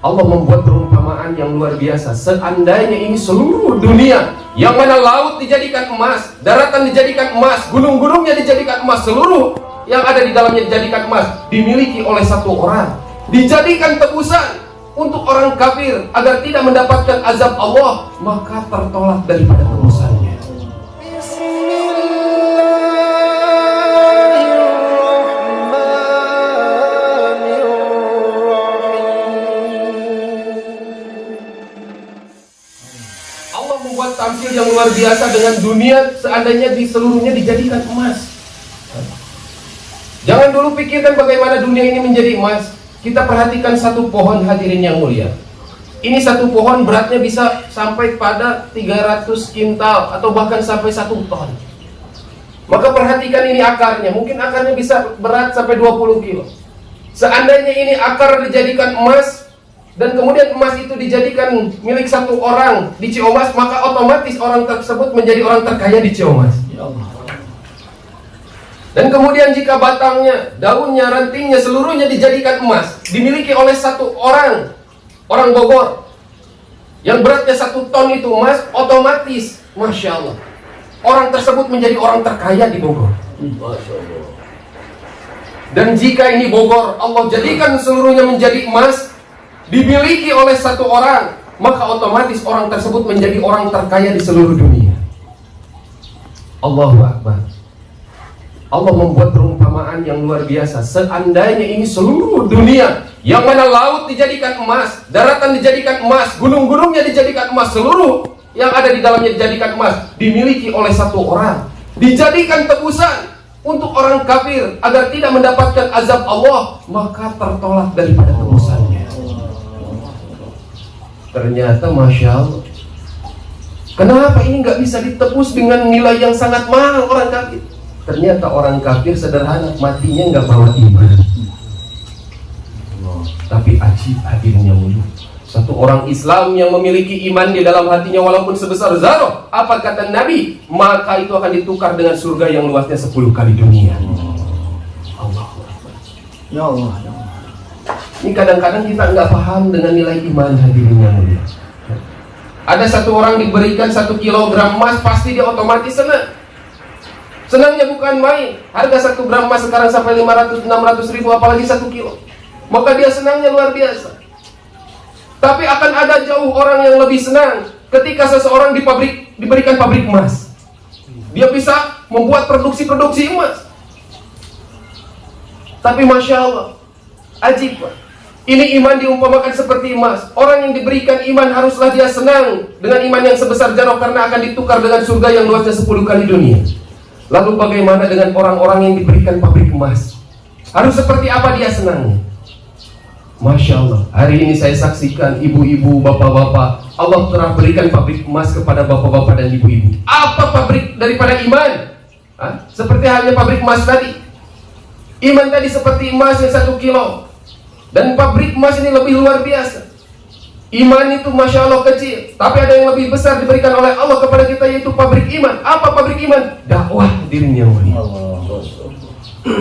Allah membuat perumpamaan yang luar biasa. Seandainya ini seluruh dunia, yang mana laut dijadikan emas, daratan dijadikan emas, gunung-gunungnya dijadikan emas, seluruh yang ada di dalamnya dijadikan emas, dimiliki oleh satu orang, dijadikan tebusan untuk orang kafir agar tidak mendapatkan azab Allah, maka tertolak daripada tebusannya. Allah membuat tampil yang luar biasa dengan dunia seandainya di seluruhnya dijadikan emas. Jangan dulu pikirkan bagaimana dunia ini menjadi emas. Kita perhatikan satu pohon, hadirin yang mulia. Ini satu pohon beratnya bisa sampai pada 300 kintal atau bahkan sampai 1 ton. Maka perhatikan ini akarnya. Mungkin akarnya bisa berat sampai 20 kilo. Seandainya ini akar dijadikan emas, dan kemudian emas itu dijadikan milik satu orang di Ciamas, maka otomatis orang tersebut menjadi orang terkaya di Ciamas. Dan kemudian jika batangnya, daunnya, rantingnya, seluruhnya dijadikan emas, dimiliki oleh satu orang Bogor, yang beratnya 1 ton itu emas, otomatis, Masya Allah, orang tersebut menjadi orang terkaya di Bogor. Dan jika ini Bogor, Allah jadikan seluruhnya menjadi emas, dimiliki oleh satu orang, maka otomatis orang tersebut menjadi orang terkaya di seluruh dunia. Allahu Akbar. Allah membuat perumpamaan yang luar biasa. Seandainya ini seluruh dunia, yang mana laut dijadikan emas, daratan dijadikan emas, gunung-gunungnya dijadikan emas, seluruh yang ada di dalamnya dijadikan emas, dimiliki oleh satu orang, dijadikan tebusan untuk orang kafir agar tidak mendapatkan azab Allah, maka tertolak daripada tebusannya. Ternyata Masya Allah, kenapa ini nggak bisa ditebus dengan nilai yang sangat mahal orang kafir? Ternyata orang kafir sederhana, matinya nggak bawa iman. Tapi ajib, hadirin mulia, satu orang Islam yang memiliki iman di dalam hatinya walaupun sebesar zarah, apa kata Nabi? Maka itu akan ditukar dengan surga yang luasnya 10 kali dunia. Allah. Ya Allah. Ini kadang-kadang kita nggak paham dengan nilai iman, hadirin yang mulia. Ada satu orang diberikan 1 kilogram emas, pasti dia otomatis senang. Senangnya bukan main. Harga 1 gram emas sekarang sampai 500-600 ribu, apalagi 1 kilo. Maka dia senangnya luar biasa. Tapi akan ada jauh orang yang lebih senang ketika seseorang diberikan pabrik emas. Dia bisa membuat produksi emas. Tapi Masya Allah, ajib Pak. Ini iman diumpamakan seperti emas. Orang yang diberikan iman haruslah dia senang dengan iman yang sebesar jarah, karena akan ditukar dengan surga yang luasnya 10 kali dunia. Lalu bagaimana dengan orang-orang yang diberikan pabrik emas? Harus seperti apa dia senangnya? Masya Allah, hari ini saya saksikan ibu-ibu, bapak-bapak, Allah telah berikan pabrik emas kepada bapak-bapak dan ibu-ibu. Apa pabrik daripada iman? Seperti halnya pabrik emas tadi. Iman tadi seperti emas yang 1 kilo. Dan pabrik emas ini lebih luar biasa. Iman itu Masya Allah kecil, tapi ada yang lebih besar diberikan oleh Allah kepada kita, yaitu pabrik iman. Apa pabrik iman? Dakwah, hadirin yang mulia.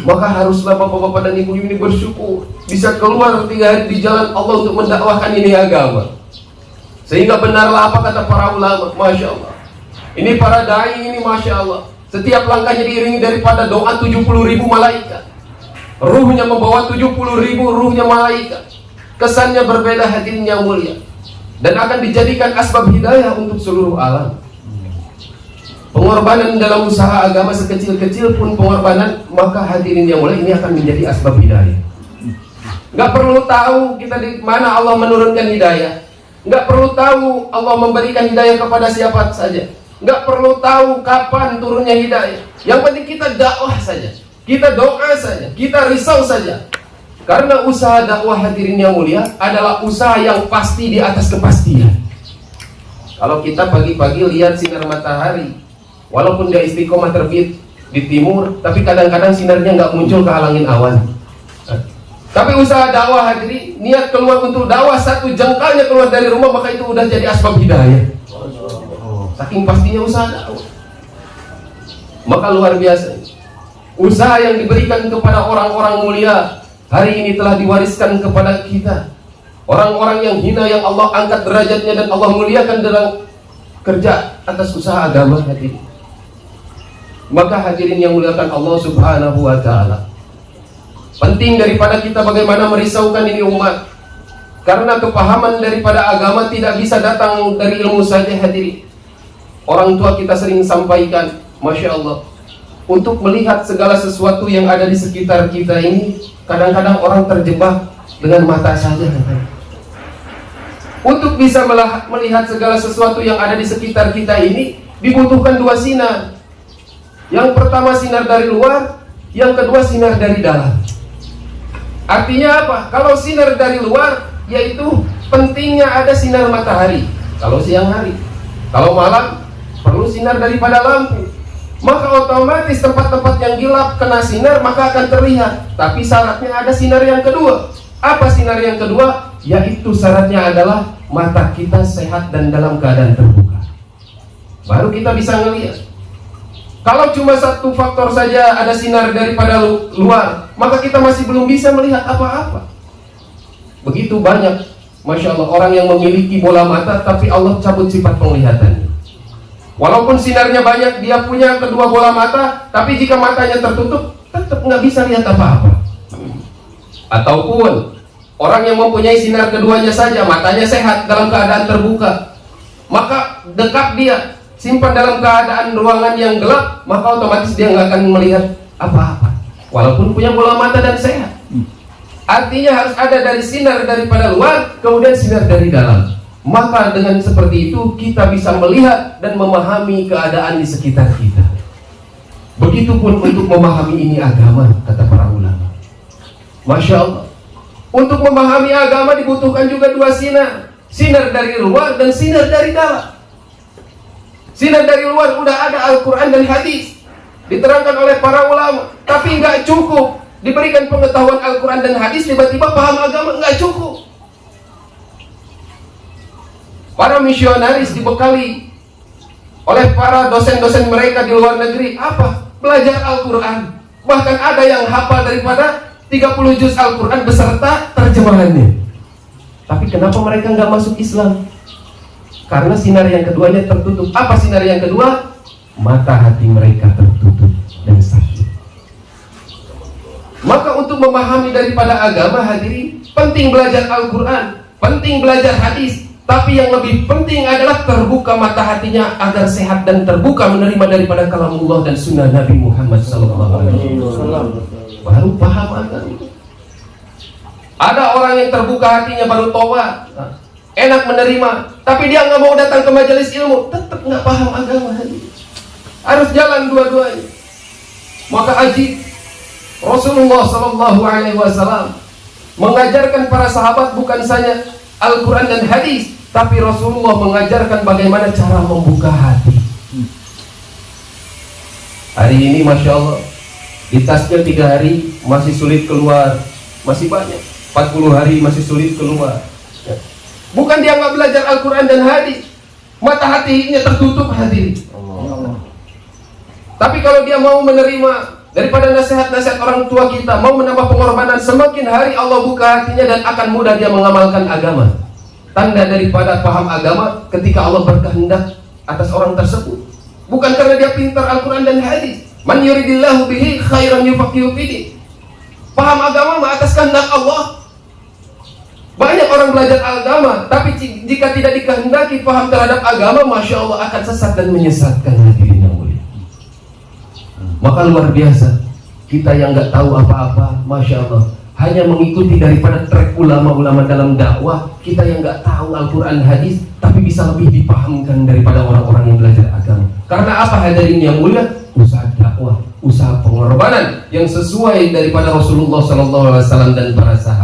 Maka haruslah bapak-bapak dan ibu-ibu ini bersyukur bisa keluar 3 hari di jalan Allah untuk mendakwahkan ini agama. Sehingga benarlah apa kata para ulama, Masya Allah. Ini para dai ini Masya Allah, setiap langkahnya diiringi daripada doa 70.000 malaikat. Ruhnya membawa 70.000 ruhnya malaikat. Kesannya berbeda, hadirin yang mulia, dan akan dijadikan asbab hidayah untuk seluruh alam. Pengorbanan dalam usaha agama sekecil-kecil pun pengorbanan, maka hadirin yang mulia, ini akan menjadi asbab hidayah. Gak perlu tahu kita di mana Allah menurunkan hidayah. Gak perlu tahu Allah memberikan hidayah kepada siapa saja. Gak perlu tahu kapan turunnya hidayah. Yang penting kita dakwah saja, kita doa saja, kita risau saja. Karena usaha dakwah, hadirin yang mulia, adalah usaha yang pasti di atas kepastian. Kalau kita pagi-pagi lihat sinar matahari, walaupun dia istiqomah terbit di timur, tapi kadang-kadang sinarnya nggak muncul kehalangin awan. Tapi usaha dakwah, hadirin, niat keluar untuk dakwah, 1 jengkalnya keluar dari rumah, maka itu udah jadi asbab hidayah. Saking pastinya usaha dakwah. Maka luar biasa, usaha yang diberikan kepada orang-orang mulia hari ini telah diwariskan kepada kita. Orang-orang yang hina yang Allah angkat derajatnya dan Allah muliakan dalam kerja atas usaha agama, hadirin. Maka hadirin yang muliakan Allah Subhanahu wa ta'ala, penting daripada kita bagaimana merisaukan ini umat, karena kepahaman daripada agama tidak bisa datang dari ilmu saja, hadirin. Orang tua kita sering sampaikan, Masya Allah, untuk melihat segala sesuatu yang ada di sekitar kita ini, kadang-kadang orang terjebak dengan mata saja. Untuk bisa melihat segala sesuatu yang ada di sekitar kita ini, dibutuhkan dua sinar. Yang pertama sinar dari luar, yang kedua sinar dari dalam. Artinya apa? Kalau sinar dari luar, yaitu pentingnya ada sinar matahari kalau siang hari. Kalau malam, perlu sinar daripada lampu. Maka otomatis tempat-tempat yang gelap kena sinar, maka akan terlihat. Tapi syaratnya ada sinar yang kedua. Apa sinar yang kedua? Yaitu syaratnya adalah mata kita sehat dan dalam keadaan terbuka. Baru kita bisa ngelihat. Kalau cuma satu faktor saja ada sinar daripada luar, maka kita masih belum bisa melihat apa-apa. Begitu banyak, Masya Allah, orang yang memiliki bola mata, tapi Allah cabut sifat penglihatannya. Walaupun sinarnya banyak, dia punya kedua bola mata, tapi jika matanya tertutup, tetap nggak bisa lihat apa-apa. Ataupun orang yang mempunyai sinar keduanya saja, matanya sehat dalam keadaan terbuka, maka dekat dia, simpan dalam keadaan ruangan yang gelap, maka otomatis dia nggak akan melihat apa-apa, walaupun punya bola mata dan sehat. Artinya harus ada dari sinar daripada luar, kemudian sinar dari dalam. Maka dengan seperti itu kita bisa melihat dan memahami keadaan di sekitar kita. Begitupun untuk memahami ini agama, kata para ulama. Masya Allah, untuk memahami agama dibutuhkan juga dua sinar. Sinar dari luar dan sinar dari dalam. Sinar dari luar udah ada Al-Quran dan hadis, diterangkan oleh para ulama, tapi nggak cukup. Diberikan pengetahuan Al-Quran dan hadis, tiba-tiba paham agama, nggak cukup. Para misionaris dibekali oleh para dosen-dosen mereka di luar negeri, apa? Belajar Al-Quran. Bahkan ada yang hafal daripada 30 juz Al-Quran beserta terjemahannya. Tapi kenapa mereka nggak masuk Islam? Karena sinar yang keduanya tertutup. Apa sinar yang kedua? Mata hati mereka tertutup dan sakit. Maka untuk memahami daripada agama, hadirin, penting belajar Al-Quran, penting belajar hadis. Tapi yang lebih penting adalah terbuka mata hatinya agar sehat dan terbuka menerima daripada kalamullah dan sunnah Nabi Muhammad SAW. Baru paham agama. Ada orang yang terbuka hatinya baru tobat, enak menerima, tapi dia nggak mau datang ke majelis ilmu, tetap nggak paham agama. Harus jalan dua-duanya. Maka ajib, Rasulullah SAW mengajarkan para sahabat bukan saja Al-Quran dan hadis, tapi Rasulullah mengajarkan bagaimana cara membuka hati. Hari ini Masya Allah, di tasnya 3 hari masih sulit keluar, masih banyak. 40 hari masih sulit keluar. Bukan dia nggak belajar Al-Quran dan hadis, mata hatinya tertutup, hadirin. Tapi kalau dia mau menerima daripada nasihat-nasihat orang tua kita, mau menambah pengorbanan, semakin hari Allah buka hatinya dan akan mudah dia mengamalkan agama. Tanda daripada paham agama ketika Allah berkehendak atas orang tersebut, bukan karena dia pintar Al-Quran dan hadis. Man yuridillahu bihi khairan yufaqihu fiddin. Paham agama atas kehendak Allah. Banyak orang belajar agama, tapi jika tidak dikehendaki paham terhadap agama, Masya Allah akan sesat dan menyesatkan, hadirin yang mulia. Maka luar biasa, kita yang nggak tahu apa-apa, Masya Allah, hanya mengikuti daripada trek ulama-ulama dalam dakwah. Kita yang nggak tahu Al-Quran hadis, tapi bisa lebih dipahamkan daripada orang-orang yang belajar agama. Karena apa, hadirin yang mulia? Usaha dakwah, usaha pengorbanan yang sesuai daripada Rasulullah SAW dan para sahabat.